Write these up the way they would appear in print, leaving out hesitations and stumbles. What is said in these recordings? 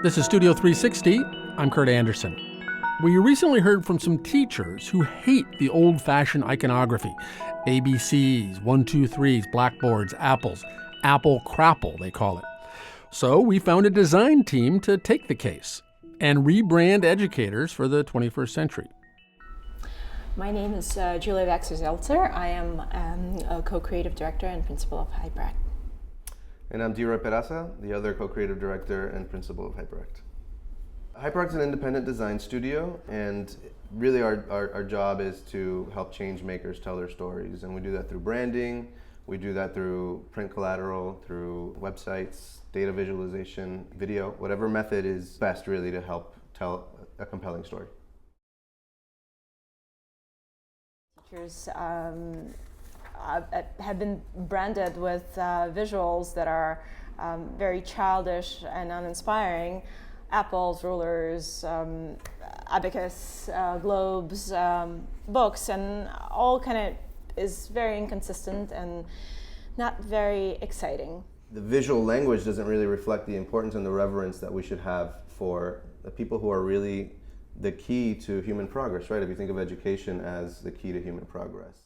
This is Studio 360. I'm Kurt Anderson. We recently heard from some teachers who hate the old-fashioned iconography. ABCs, 1, 2, 3s, blackboards, apples. Apple crapple, they call it. So we found a design team to take the case and rebrand educators for the 21st century. My name is Julia Waxer-Zeltzer. I am a co-creative director and principal of Hyperakt. And I'm Dira Peraza, the other co-creative director and principal of Hyperakt. Hyperakt is an independent design studio, and really our job is to help change makers tell their stories. And we do that through branding, we do that through print collateral, through websites, data visualization, video, whatever method is best really to help tell a compelling story. Teachers have been branded with visuals that are very childish and uninspiring. Apples, rulers, abacus, globes, books, and all kind of is very inconsistent and not very exciting. The visual language doesn't really reflect the importance and the reverence that we should have for the people who are really the key to human progress, right? If you think of education as the key to human progress.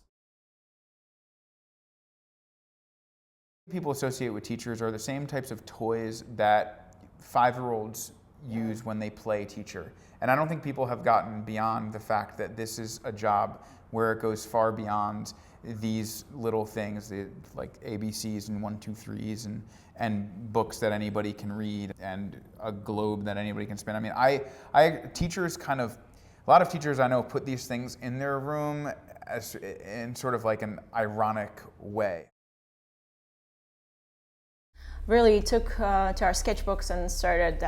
People associate with teachers are the same types of toys that 5-year-olds use when they play teacher. And I don't think people have gotten beyond the fact that this is a job where it goes far beyond these little things, like ABCs and 1, 2, 3s and books that anybody can read and a globe that anybody can spin. I mean, teachers kind of, a lot of teachers I know put these things in their room as in sort of like an ironic way. Really took to our sketchbooks and started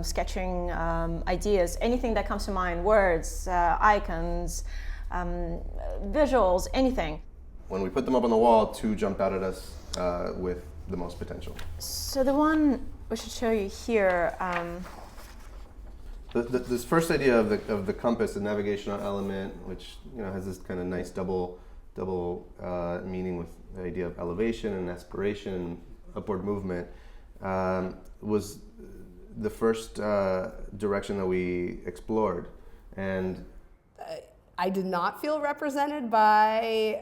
sketching ideas, anything that comes to mind, words, icons, visuals, anything. When we put them up on the wall, 2 jumped out at us with the most potential. So the one we should show you here. This first idea of the compass, the navigational element, which has this kind of nice double meaning with the idea of elevation and aspiration and upward movement, was the first direction that we explored. And I did not feel represented by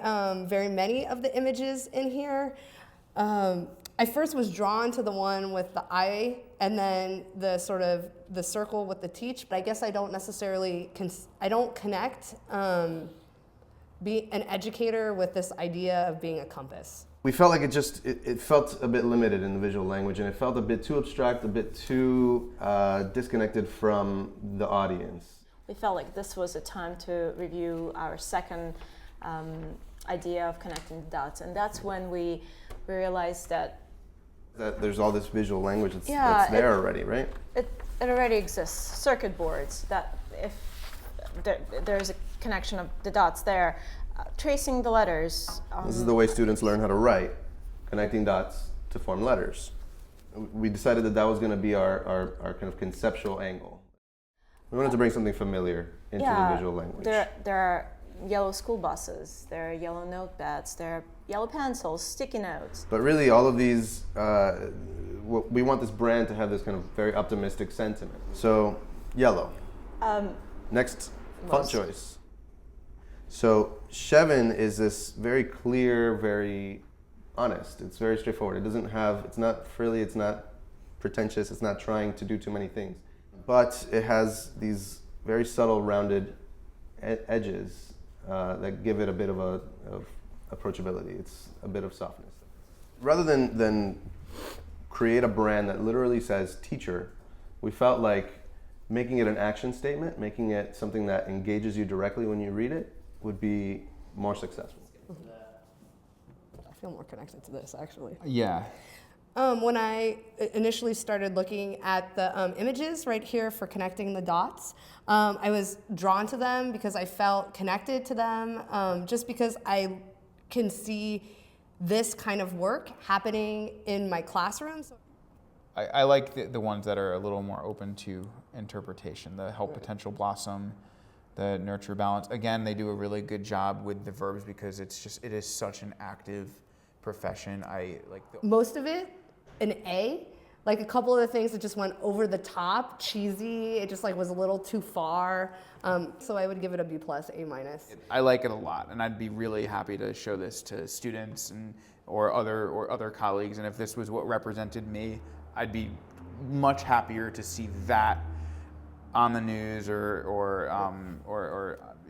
very many of the images in here. I first was drawn to the one with the eye and then the sort of the circle with the teach, but I guess I don't necessarily, I don't connect be an educator with this idea of being a compass. We felt like it felt a bit limited in the visual language, and it felt a bit too abstract, a bit too disconnected from the audience. We felt like this was a time to review our second idea of connecting the dots, and that's when we realized that there's all this visual language that's there already, right? It already exists. Circuit boards, that if there's a connection of the dots there, tracing the letters. This is the way students learn how to write, connecting dots to form letters. We decided that was going to be our kind of conceptual angle. We wanted to bring something familiar into the visual language. There are yellow school buses, there are yellow notepads, there are yellow pencils, sticky notes. But really all of these, we want this brand to have this kind of very optimistic sentiment. So, yellow. Next, font choice. So, Chevin is this very clear, very honest. It's very straightforward. It's not frilly, it's not pretentious, it's not trying to do too many things. But it has these very subtle, rounded edges that give it a bit of approachability. It's a bit of softness. Rather than create a brand that literally says teacher, we felt like making it an action statement, making it something that engages you directly when you read it, would be more successful. I feel more connected to this, actually. Yeah. When I initially started looking at the images right here for connecting the dots, I was drawn to them because I felt connected to them, just because I can see this kind of work happening in my classrooms. I like the ones that are a little more open to interpretation, the help potential blossom, the nurture balance. Again, they do a really good job with the verbs because it is such an active profession. Most of it, an A, Like a couple of the things that just went over the top, cheesy. It just like was a little too far. So I would give it a B+, A-. I like it a lot, and I'd be really happy to show this to students or other colleagues. And if this was what represented me, I'd be much happier to see that on the news or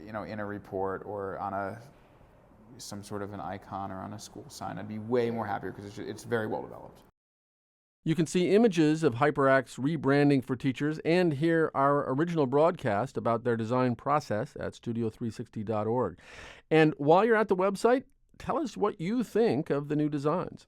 in a report or on some sort of an icon or on a school sign. I'd be way more happier because it's very well developed. You can see images of Hyperakt's rebranding for teachers and hear our original broadcast about their design process at studio360.org. And while you're at the website, tell us what you think of the new designs.